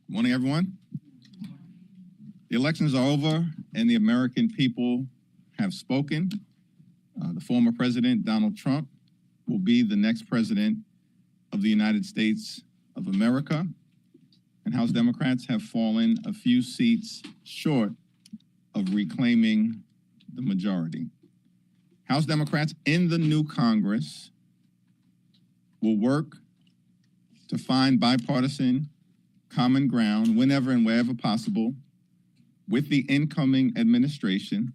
Good morning, everyone. The elections are over and the American people have spoken. The former president, Donald Trump, will be the next president of the United States of America. And House Democrats have fallen a few seats short of reclaiming the majority. House Democrats in the new Congress will work to find bipartisan common ground whenever and wherever possible with the incoming administration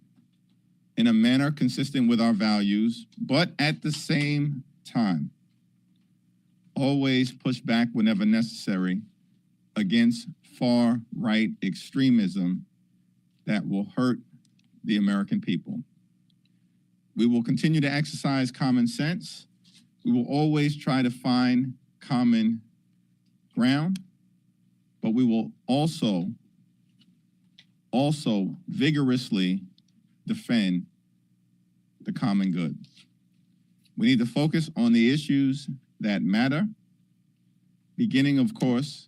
in a manner consistent with our values, but at the same time, always push back whenever necessary against far-right extremism that will hurt the American people. We will continue to exercise common sense. We will always try to find common ground, but we will also vigorously defend the common good. We need to focus on the issues that matter, beginning, of course,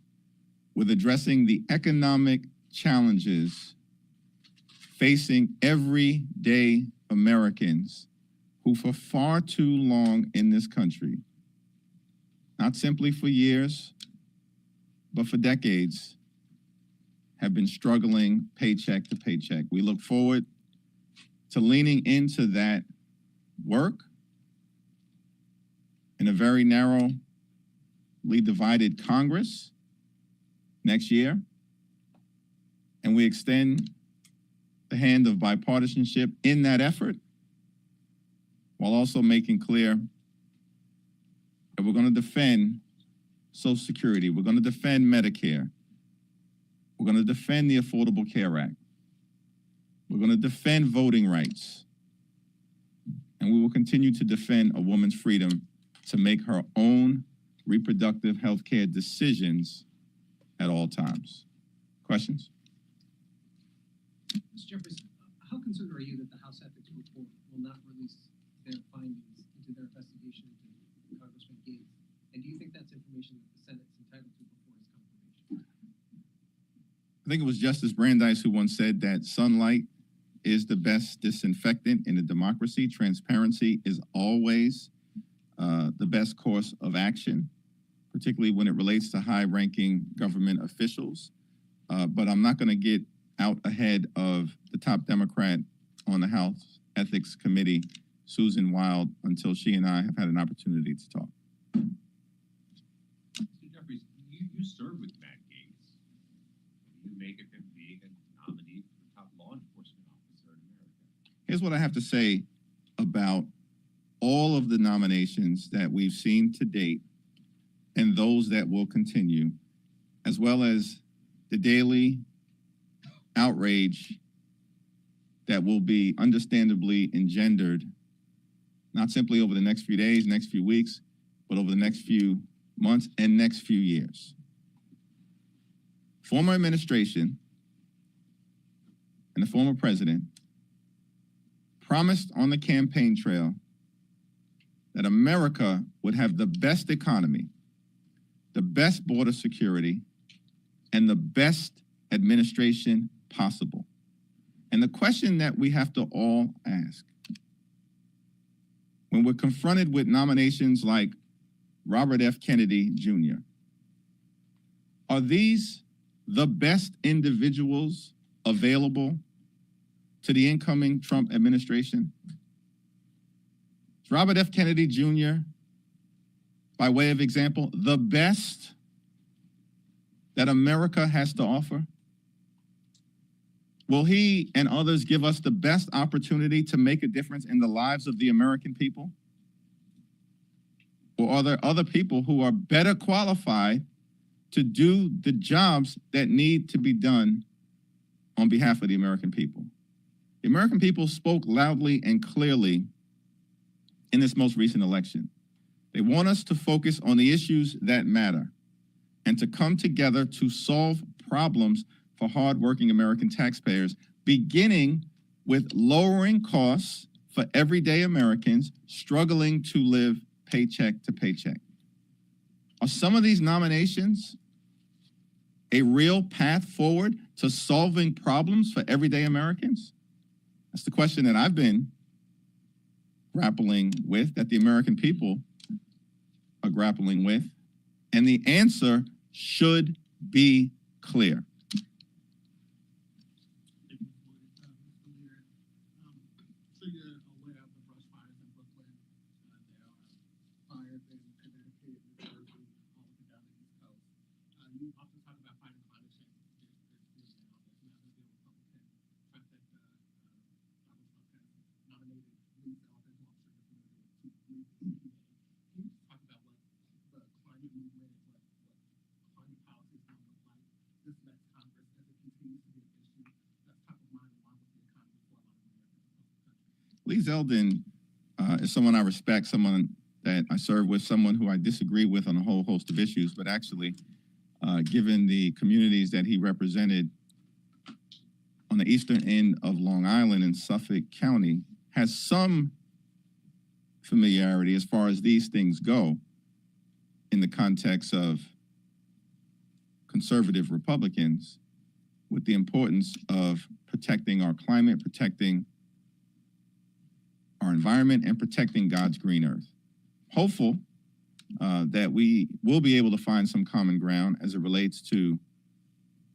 with addressing the economic challenges facing everyday Americans who for far too long in this country, not simply for years, but for decades, have been struggling paycheck to paycheck. We look forward to leaning into that work in a very narrowly divided Congress next year. And we extend the hand of bipartisanship in that effort, while also making clear that we're going to defend Social Security, we're going to defend Medicare, we're going to defend the Affordable Care Act, we're going to defend voting rights, and we will continue to defend a woman's freedom to make her own reproductive health care decisions at all times. Questions? Mr. Jeffries, how concerned are you that the House Ethics Report will not release their findings into their investigation into Congressman Gates? And do you think that's information that the Senate's entitled to before its confirmation? I think it was Justice Brandeis who once said that sunlight is the best disinfectant in a democracy. Transparency is always the best course of action, particularly when it relates to high-ranking government officials. But I'm not going to get out ahead of the top Democrat on the House Ethics Committee, Susan Wild, until she and I have had an opportunity to talk. Mr. Jeffries, you served with Matt Gaetz. You make it him being a nominee for the top law enforcement officer in America. Here's what I have to say about all of the nominations that we've seen to date and those that will continue, as well as the daily outrage that will be understandably engendered, not simply over the next few days, next few weeks, but over the next few months and next few years. Former administration and the former president promised on the campaign trail that America would have the best economy, the best border security, and the best administration possible. And the question that we have to all ask, when we're confronted with nominations like Robert F. Kennedy Jr., are these the best individuals available to the incoming Trump administration? Is Robert F. Kennedy Jr., by way of example, the best that America has to offer? Will he and others give us the best opportunity to make a difference in the lives of the American people? Or are there other people who are better qualified to do the jobs that need to be done on behalf of the American people? The American people spoke loudly and clearly in this most recent election. They want us to focus on the issues that matter and to come together to solve problems for hardworking American taxpayers, beginning with lowering costs for everyday Americans struggling to live paycheck to paycheck. Are some of these nominations a real path forward to solving problems for everyday Americans? That's the question that I've been grappling with, that the American people are grappling with. And the answer should be clear. So you're aware of the brush fires in Brooklyn. There are fires in Connecticut, New Jersey, all the way down the East Coast. You often talk about fighting climate change. There's now been a Republican trifecta. Donald Trump has nominated Lee Zeldin, who I'm sure you're familiar with, to lead the EPA. Can you just talk about what the climate movement, what climate policy is going to look like this next Congress as it continues to be an issue that's top of mind along with the economy for a lot of Americans across the country? Lee Zeldin is someone I respect, someone that I serve with, someone who I disagree with on a whole host of issues, but actually, given the communities that he represented on the eastern end of Long Island in Suffolk County, has some familiarity as far as these things go in the context of conservative Republicans with the importance of protecting our climate, protecting our environment, and protecting God's green earth. Hopeful that we will be able to find some common ground as it relates to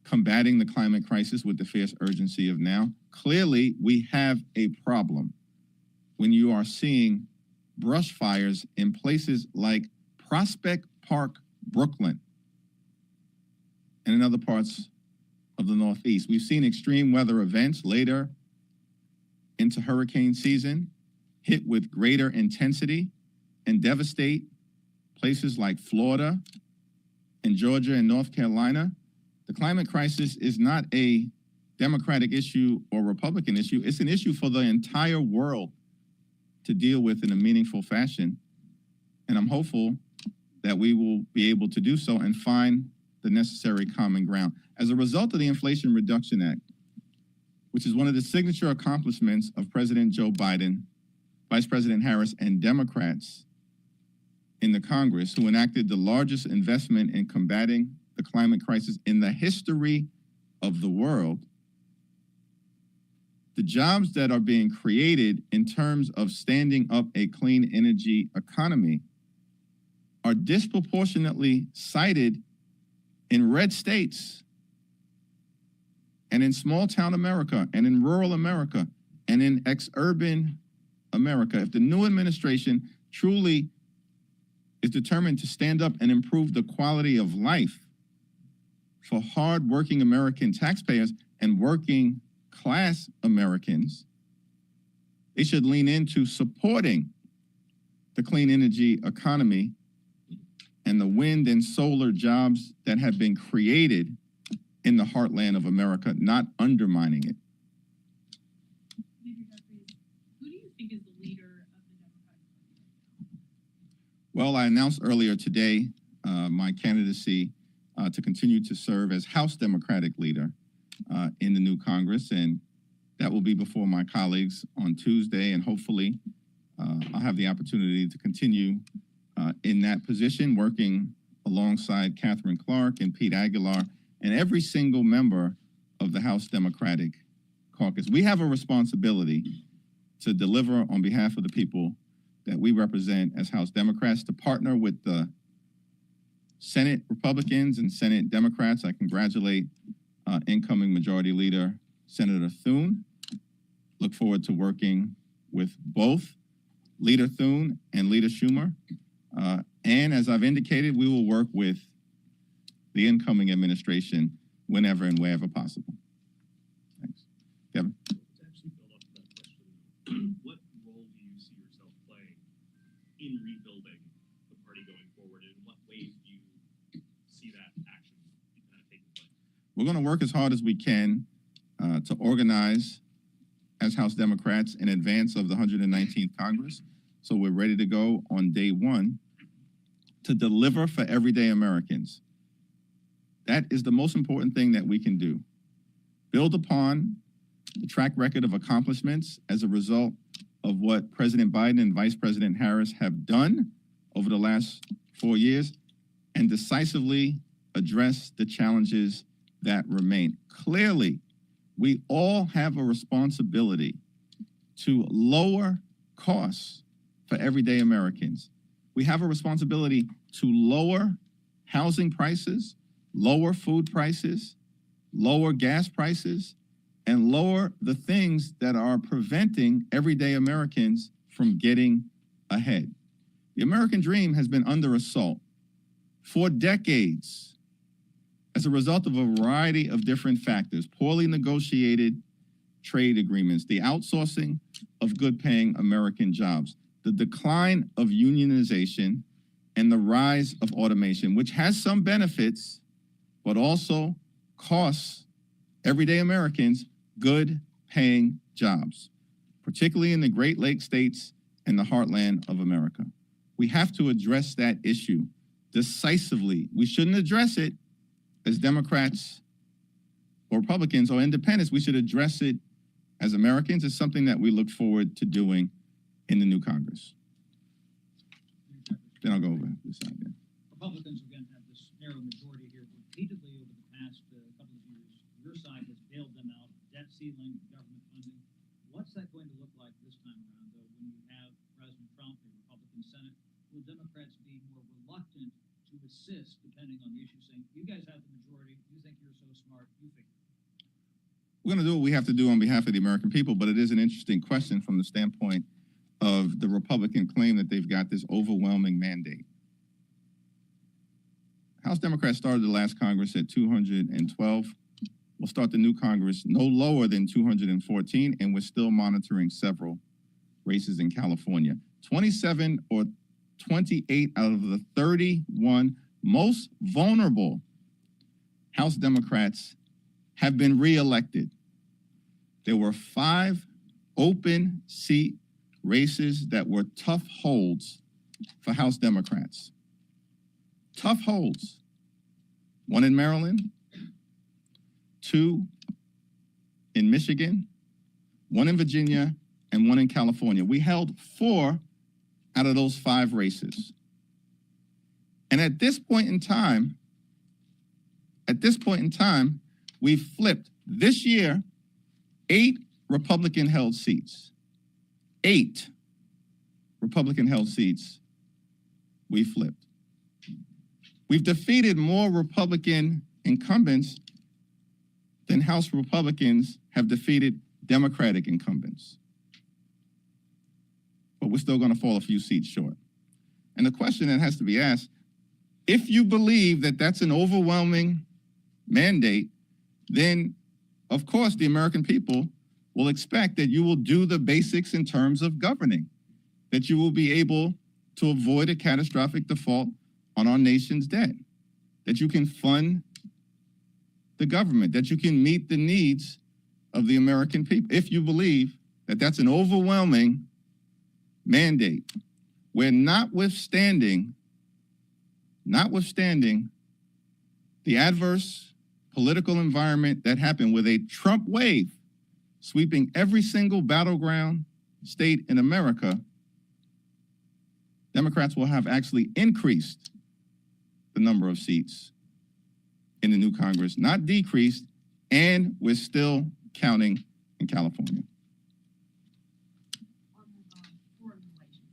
combating the climate crisis with the fierce urgency of now. Clearly, we have a problem when you are seeing brush fires in places like Prospect Park, Brooklyn, and in other parts of the Northeast. We've seen extreme weather events later into hurricane season hit with greater intensity and devastate places like Florida and Georgia and North Carolina. The climate crisis is not a Democratic issue or Republican issue. It's an issue for the entire world to deal with in a meaningful fashion. And I'm hopeful that we will be able to do so and find the necessary common ground. As a result of the Inflation Reduction Act, which is one of the signature accomplishments of President Joe Biden, Vice President Harris, and Democrats in the Congress, who enacted the largest investment in combating the climate crisis in the history of the world, the jobs that are being created in terms of standing up a clean energy economy are disproportionately cited in red states and in small town America and in rural America and in ex-urban America. If the new administration truly is determined to stand up and improve the quality of life for hard-working American taxpayers and working class Americans, they should lean into supporting the clean energy economy and the wind and solar jobs that have been created in the heartland of America, not undermining it. Leader Jeffries, who do you think is the leader of the Democratic Party? Well, I announced earlier today my candidacy to continue to serve as House Democratic Leader in the new Congress, and that will be before my colleagues on Tuesday, and hopefully I'll have the opportunity to continue in that position, working alongside Catherine Clark and Pete Aguilar and every single member of the House Democratic Caucus. We have a responsibility to deliver on behalf of the people that we represent as House Democrats, to partner with the Senate Republicans and Senate Democrats. I congratulate incoming Majority Leader Senator Thune. Look forward to working with both Leader Thune and Leader Schumer. And as I've indicated, we will work with the incoming administration whenever and wherever possible. Thanks. Kevin? To actually build up to that question, what role do you see yourself playing in rebuilding the party going forward? And in what ways do you see that action kind of taking place? We're going to work as hard as we can to organize as House Democrats in advance of the 119th Congress. So we're ready to go on day one to deliver for everyday Americans. That is the most important thing that we can do. Build upon the track record of accomplishments as a result of what President Biden and Vice President Harris have done over the last 4 years, and decisively address the challenges that remain. Clearly, we all have a responsibility to lower costs for everyday Americans. We have a responsibility to lower housing prices, lower food prices, lower gas prices, and lower the things that are preventing everyday Americans from getting ahead. The American dream has been under assault for decades as a result of a variety of different factors: poorly negotiated trade agreements, the outsourcing of good-paying American jobs, the decline of unionization, and the rise of automation, which has some benefits, but also costs everyday Americans good-paying jobs, particularly in the Great Lakes states and the heartland of America. We have to address that issue decisively. We shouldn't address it as Democrats or Republicans or independents. We should address it as Americans. It's something that we look forward to doing in the new Congress. Then I'll go over this side there. Republicans again have this narrow majority here repeatedly over the past couple of years. Your side has bailed them out, debt ceiling, government funding. What's that going to look like this time around, though, when you have President Trump, a Republican Senate? Will Democrats be more reluctant to assist, depending on the issue, saying, you guys have the majority, you think you're so smart, you figure it? We're going to do what we have to do on behalf of the American people, but it is an interesting question from the standpoint of the Republican claim that they've got this overwhelming mandate. House Democrats started the last Congress at 212. We'll start the new Congress no lower than 214, and we're still monitoring several races in California. 27 or 28 out of the 31 most vulnerable House Democrats have been reelected. There were 5 open seat races that were tough holds for House Democrats. Tough holds. 1 in Maryland, 2 in Michigan, 1 in Virginia, and 1 in California. We held 4 out of those 5 races. And at this point in time, we flipped this year 8 Republican-held seats. 8 Republican-held seats we flipped. We've defeated more Republican incumbents than House Republicans have defeated Democratic incumbents. But we're still going to fall a few seats short. And the question that has to be asked, if you believe that that's an overwhelming mandate, then of course the American people will expect that you will do the basics in terms of governing, that you will be able to avoid a catastrophic default on our nation's debt, that you can fund the government, that you can meet the needs of the American people. If you believe that that's an overwhelming mandate, where notwithstanding the adverse political environment that happened with a Trump wave sweeping every single battleground state in America, Democrats will have actually increased the number of seats in the new Congress, not decreased, and we're still counting in California. On foreign relations,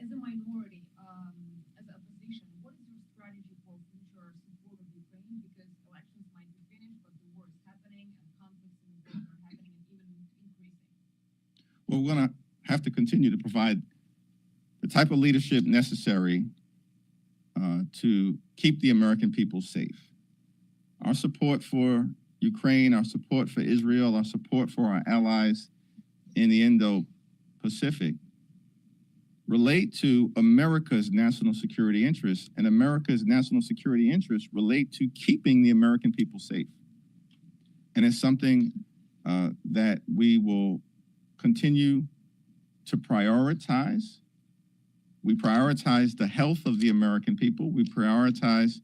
as a minority, as a opposition, what is your strategy for future support of Ukraine? Because elections might be finished, but the war is happening and conflicts in Ukraine are happening and even increasing. Well, we're going to have to continue to provide the type of leadership necessary to keep the American people safe. Our support for Ukraine, our support for Israel, our support for our allies in the Indo-Pacific relate to America's national security interests, and America's national security interests relate to keeping the American people safe. And it's something that we will continue to prioritize. We prioritize the health of the American people. We prioritize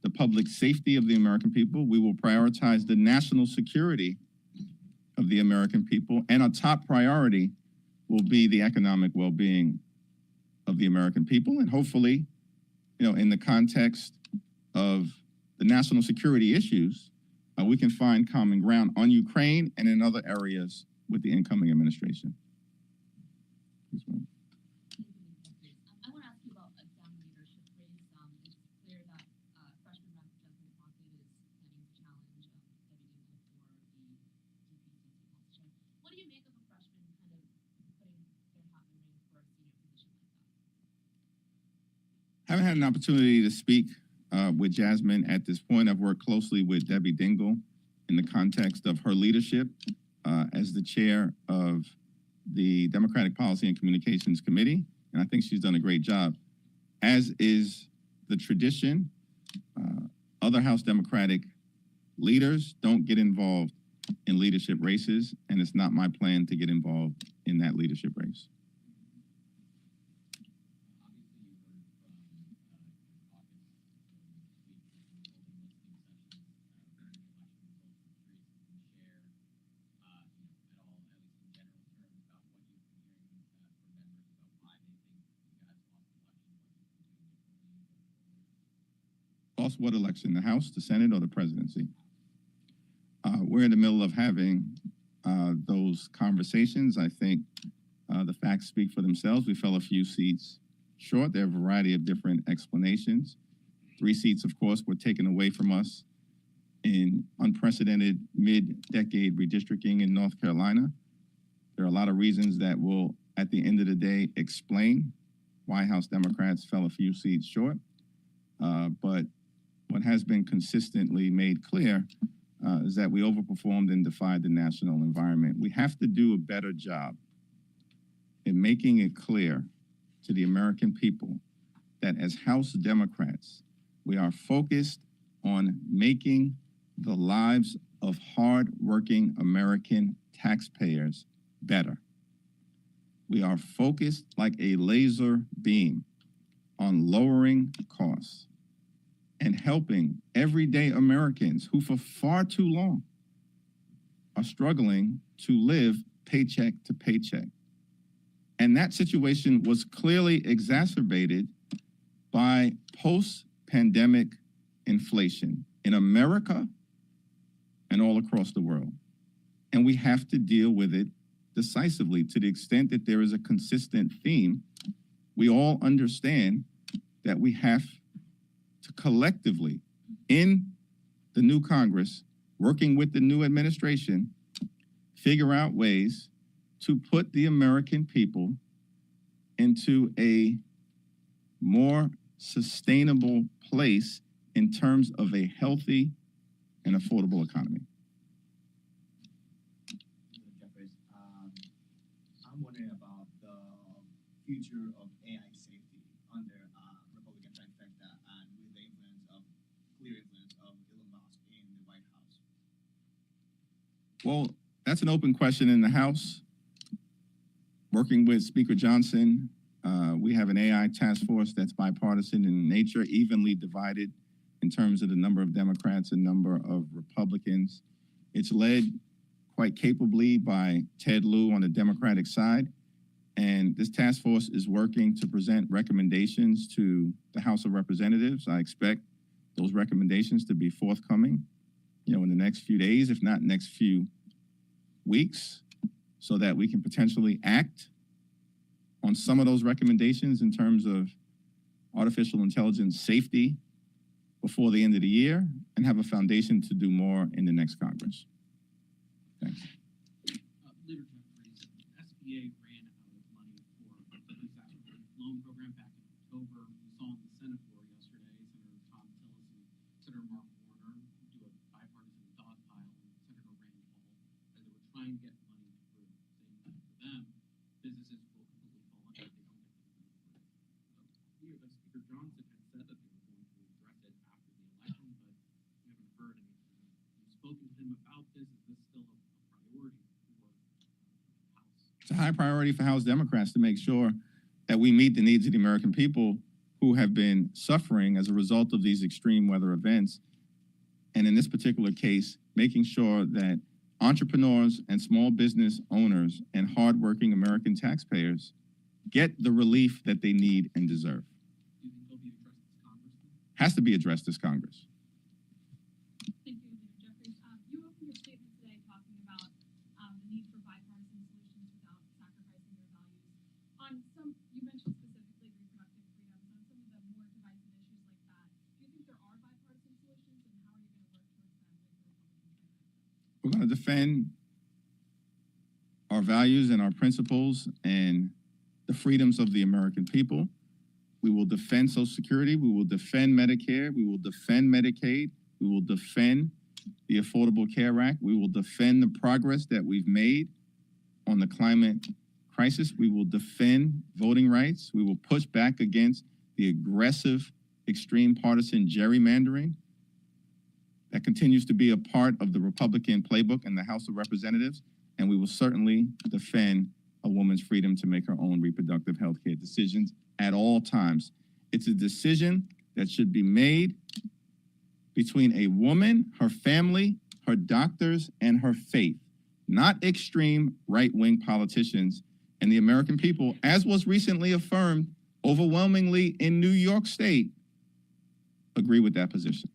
the public safety of the American people. We will prioritize the national security of the American people. And our top priority will be the economic well-being of the American people. And hopefully, in the context of the national security issues, we can find common ground on Ukraine and in other areas with the incoming administration. Thank you, Jeffries. I want to ask you about a Dem leadership race. It's clear that freshman Rep. Jasmine Crockett is planning to challenge Debbie Dingell for the DPCC position. What do you make of a freshman kind of putting their hat in the ring for a senior position like that? Haven't had an opportunity to speak with Jasmine at this point. I've worked closely with Debbie Dingell in the context of her leadership as the chair of the Democratic Policy and Communications Committee, and I think she's done a great job. As is the tradition, other House Democratic leaders don't get involved in leadership races, and it's not my plan to get involved in that leadership race. Lost what election? The House, the Senate, or the presidency? We're in the middle of having those conversations. I think the facts speak for themselves. We fell a few seats short. There are a variety of different explanations. 3 seats, of course, were taken away from us in unprecedented mid-decade redistricting in North Carolina. There are a lot of reasons that will, at the end of the day, explain why House Democrats fell a few seats short. But what has been consistently made clear is that we overperformed and defied the national environment. We have to do a better job in making it clear to the American people that as House Democrats, we are focused on making the lives of hard-working American taxpayers better. We are focused like a laser beam on lowering costs and helping everyday Americans who for far too long are struggling to live paycheck to paycheck. And that situation was clearly exacerbated by post-pandemic inflation in America and all across the world. And we have to deal with it decisively. To the extent that there is a consistent theme, we all understand that we have to collectively, in the new Congress, working with the new administration, figure out ways to put the American people into a more sustainable place in terms of a healthy and affordable economy. Jeffries, I'm wondering about the future of AI safety under Republican trifecta and with the clear influence of Elon Musk in the White House. Well, that's an open question in the House. Working with Speaker Johnson, we have an AI task force that's bipartisan in nature, evenly divided in terms of the number of Democrats and number of Republicans. It's led quite capably by Ted Lieu on the Democratic side. And this task force is working to present recommendations to the House of Representatives. I expect those recommendations to be forthcoming, in the next few days, if not next few weeks, so that we can potentially act on some of those recommendations in terms of artificial intelligence safety before the end of the year and have a foundation to do more in the next Congress. Thanks. Leader Jeffries, SBA ran out of money for the disaster relief loan program back in October. We saw on the Senate floor yesterday, Senator Tom Tillis and Senator Mark Warner do a bipartisan dogpile on Senator Rand Paul as they were trying to get money through, saying that for them, businesses will completely fall under if they don't get the money through. Speaker Johnson had said that they were going to address it after the election, but we haven't heard anything. You've spoken to him about this. Is this still a priority for the House? It's a high priority for House Democrats to make sure that we meet the needs of the American people who have been suffering as a result of these extreme weather events. And in this particular case, making sure that entrepreneurs and small business owners and hardworking American taxpayers get the relief that they need and deserve. Do you think they'll be addressed this Congress? Has to be addressed this Congress. We're going to defend our values and our principles and the freedoms of the American people. We will defend Social Security. We will defend Medicare. We will defend Medicaid. We will defend the Affordable Care Act. We will defend the progress that we've made on the climate crisis. We will defend voting rights. We will push back against the aggressive, extreme partisan gerrymandering that continues to be a part of the Republican playbook in the House of Representatives. And we will certainly defend a woman's freedom to make her own reproductive health care decisions at all times. It's a decision that should be made between a woman, her family, her doctors, and her faith, not extreme right-wing politicians. And the American people, as was recently affirmed overwhelmingly in New York State, agree with that position.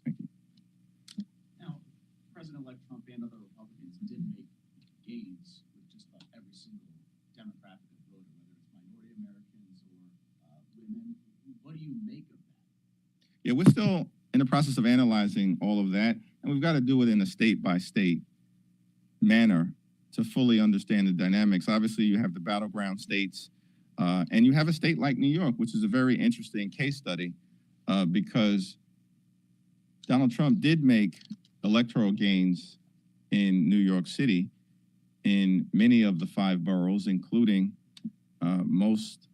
Thank you. Now, President-elect Trump and other Republicans did make gains with just about every single demographic of voter, whether it's minority Americans or women. What do you make of that? Yeah, we're still in the process of analyzing all of that, and we've got to do it in a state-by-state manner to fully understand the dynamics. Obviously, you have the battleground states, and you have a state like New York, which is a very interesting case study because Donald Trump did make electoral gains in New York City in many of the 5 boroughs, including most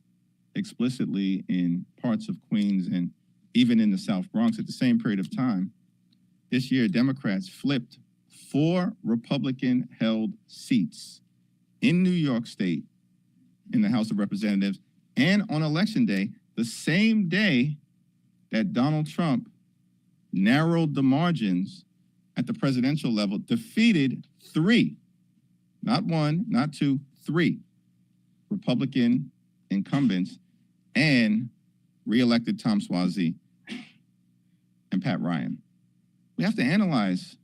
explicitly in parts of Queens and even in the South Bronx at the same period of time. This year, Democrats flipped 4 Republican-held seats in New York State in the House of Representatives, and on Election Day, the same day that Donald Trump narrowed the margins at the presidential level, defeated 3, not 1, not 2, 3 Republican incumbents, and reelected Tom Suozzi and Pat Ryan. We have to analyze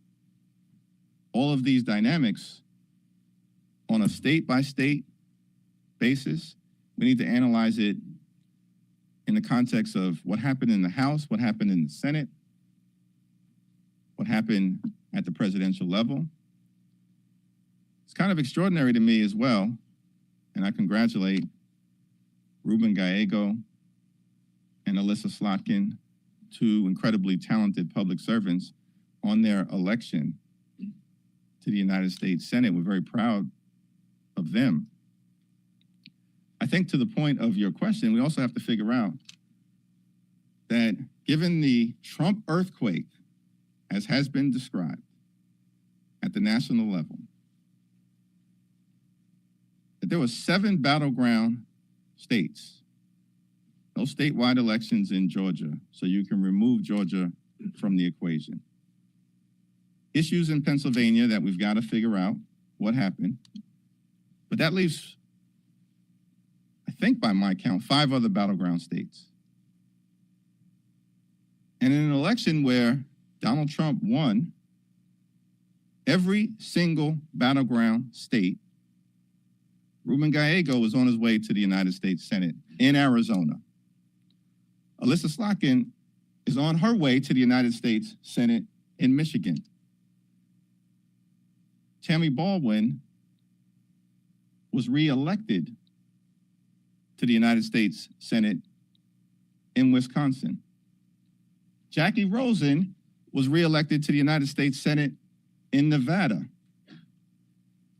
all of these dynamics on a state-by-state basis. We need to analyze it in the context of what happened in the House, what happened in the Senate, what happened at the presidential level. It's kind of extraordinary to me as well, and I congratulate Ruben Gallego and Alyssa Slotkin, 2 incredibly talented public servants, on their election to the United States Senate. We're very proud of them. I think to the point of your question, we also have to figure out that given the Trump earthquake, as has been described at the national level, that there were 7 battleground states, no statewide elections in Georgia, so you can remove Georgia from the equation. Issues in Pennsylvania that we've got to figure out what happened, but that leaves, I think by my count, 5 other battleground states. And in an election where Donald Trump won every single battleground state, Ruben Gallego was on his way to the United States Senate in Arizona. Alyssa Slotkin is on her way to the United States Senate in Michigan. Tammy Baldwin was reelected to the United States Senate in Wisconsin. Jackie Rosen was reelected to the United States Senate in Nevada.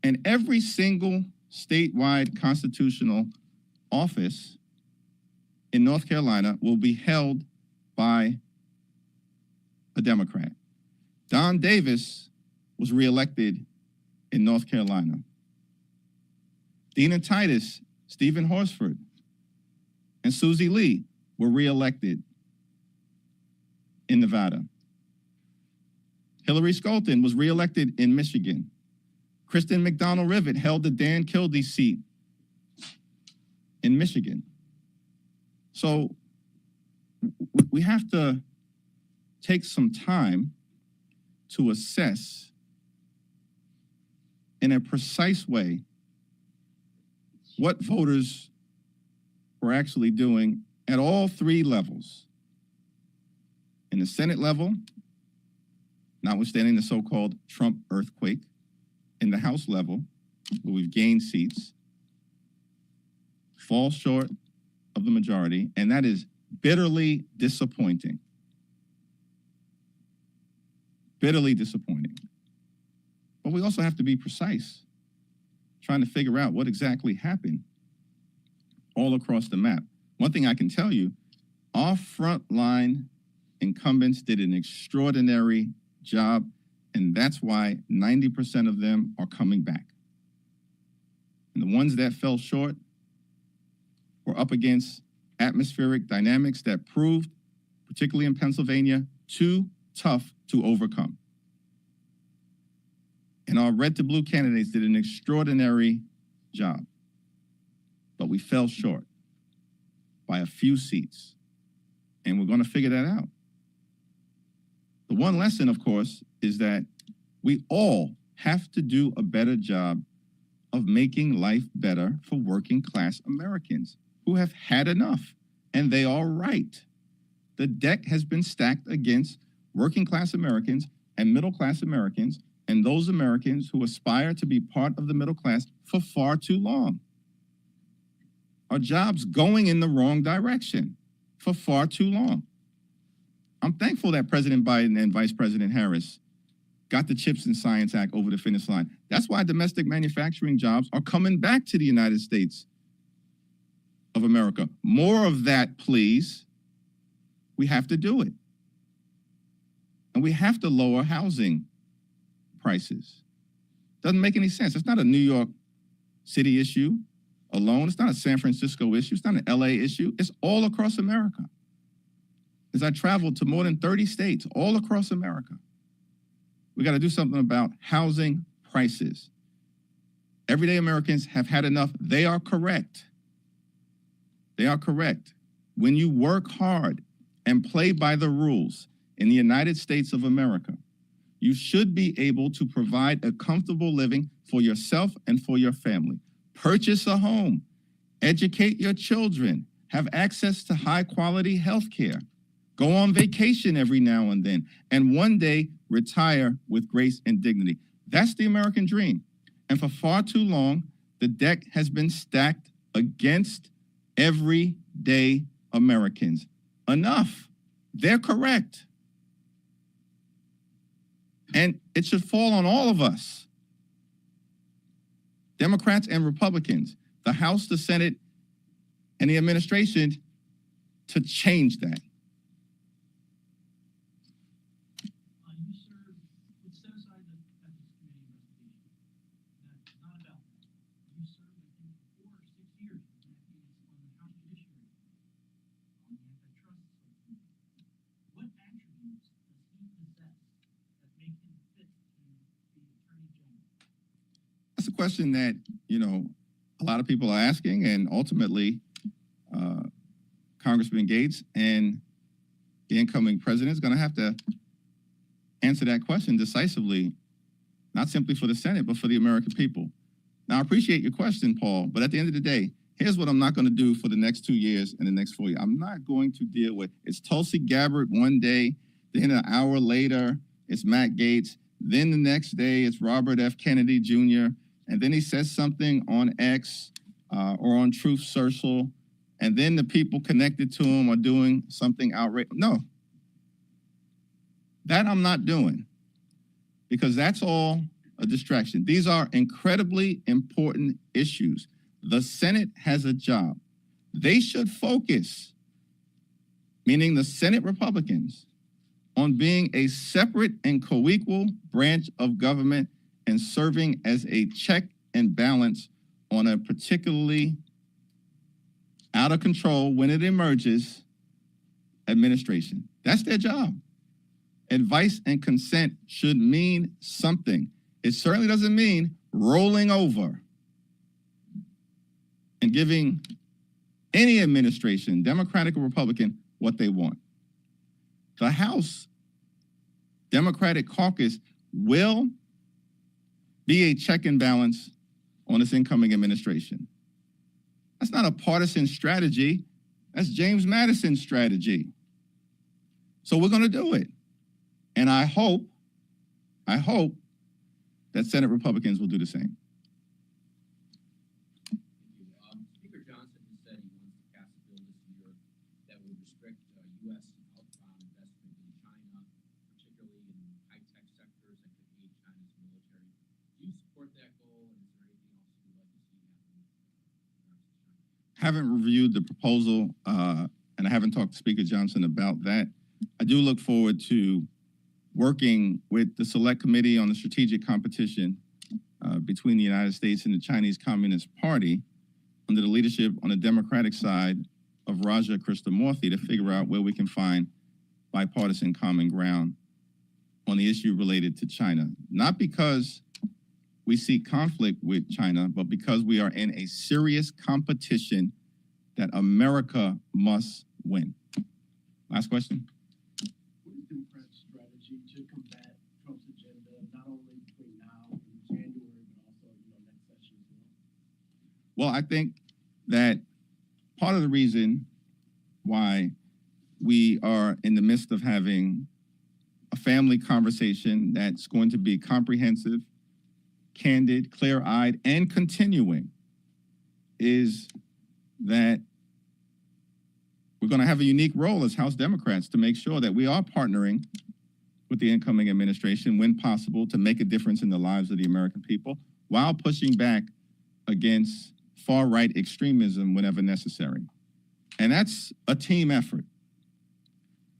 And every single statewide constitutional office in North Carolina will be held by a Democrat. Don Davis was reelected in North Carolina. Dina Titus, Stephen Horsford, and Susie Lee were reelected in Nevada. Hillary Skolton was reelected in Michigan. Kristen McDonald-Rivet held the Dan Kildee seat in Michigan. So we have to take some time to assess in a precise way what voters were actually doing at all 3 levels. In the Senate level, notwithstanding the so-called Trump earthquake in the House level, where we've gained seats, fall short of the majority, and that is bitterly disappointing. Bitterly disappointing. But we also have to be precise, trying to figure out what exactly happened all across the map. One thing I can tell you, our frontline incumbents did an extraordinary job, and that's why 90% of them are coming back. And the ones that fell short were up against atmospheric dynamics that proved, particularly in Pennsylvania, too tough to overcome. And our red to blue candidates did an extraordinary job, but we fell short by a few seats, and we're going to figure that out. The one lesson, of course, is that we all have to do a better job of making life better for working class Americans who have had enough, and they are right. The deck has been stacked against working class Americans and middle class Americans and those Americans who aspire to be part of the middle class for far too long. Our jobs going in the wrong direction for far too long. I'm thankful that President Biden and Vice President Harris got the CHIPS and Science Act over the finish line. That's why domestic manufacturing jobs are coming back to the United States of America. More of that, please. We have to do it. And we have to lower housing prices. Doesn't make any sense. It's not a New York City issue alone. It's not a San Francisco issue. It's not an LA issue. It's all across America. As I traveled to more than 30 states all across America, we got to do something about housing prices. Everyday Americans have had enough. They are correct. They are correct. When you work hard and play by the rules in the United States of America, you should be able to provide a comfortable living for yourself and for your family. Purchase a home, educate your children, have access to high quality health care, go on vacation every now and then, and one day retire with grace and dignity. That's the American dream. And for far too long, the deck has been stacked against everyday Americans. Enough. They're correct. And it should fall on all of us, Democrats and Republicans, the House, the Senate, and the administration, to change that. You served, let's set aside the Ethics Committee investigation. That's not about that. You served, I think, 4 or 6 years on the House Judiciary, on the antitrust subcommittee. What attributes does he possess that make him fit to be Attorney General? That's a question that, a lot of people are asking, and ultimately, Congressman Gates and the incoming president is going to have to answer that question decisively, not simply for the Senate, but for the American people. Now, I appreciate your question, Paul, but at the end of the day, here's what I'm not going to do for the next 2 years and the next 4 years. I'm not going to deal with, it's Tulsi Gabbard one day, then an hour later, it's Matt Gaetz, then the next day, it's Robert F. Kennedy Jr., and then he says something on X or on Truth Social, and then the people connected to him are doing something outrageous. No, that I'm not doing, because that's all a distraction. These are incredibly important issues. The Senate has a job. They should focus, meaning the Senate Republicans, on being a separate and co-equal branch of government and serving as a check and balance on a particularly out of control, when it emerges, administration. That's their job. Advice and consent should mean something. It certainly doesn't mean rolling over and giving any administration, Democratic or Republican, what they want. The House Democratic caucus will be a check and balance on this incoming administration. That's not a partisan strategy. That's James Madison's strategy. So we're going to do it. And I hope I hope that Senate Republicans will do the same. Speaker Johnson has said he wants to pass a bill this year that would restrict U.S. outbound investment in China, particularly in high-tech sectors that could aid China's military. Do you support that goal, and is there anything else you'd like to see happen in regards to China? Haven't reviewed the proposal, and I haven't talked to Speaker Johnson about that. I do look forward to working with the Select Committee on the Strategic Competition between the United States and the Chinese Communist Party under the leadership on the Democratic side of Raja Krishnamurthy to figure out where we can find bipartisan common ground on the issue related to China. Not because we seek conflict with China, but because we are in a serious competition that America must win. Last question. What is Democrats' strategy to combat Trump's agenda, not only between now and January, but also, next session as well? Well, I think that part of the reason why we are in the midst of having a family conversation that's going to be comprehensive, candid, clear-eyed, and continuing is that we're going to have a unique role as House Democrats to make sure that we are partnering with the incoming administration when possible to make a difference in the lives of the American people while pushing back against far-right extremism whenever necessary. And that's a team effort.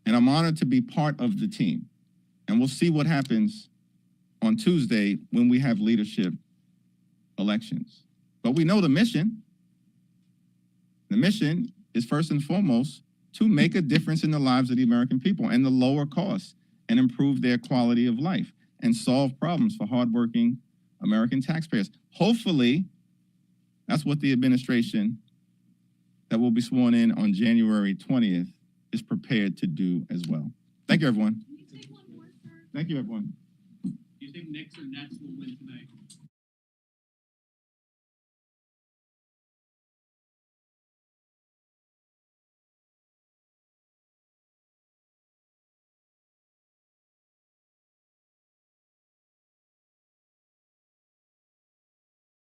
And I'm honored to be part of the team. And we'll see what happens on Tuesday when we have leadership elections. But we know the mission. The mission is first and foremost to make a difference in the lives of the American people and to lower costs and improve their quality of life and solve problems for hardworking American taxpayers. Hopefully, that's what the administration that will be sworn in on January 20th is prepared to do as well. Thank you, everyone. Can you say one more, sir? Thank you, everyone. Do you think Knicks or Nets will win tonight?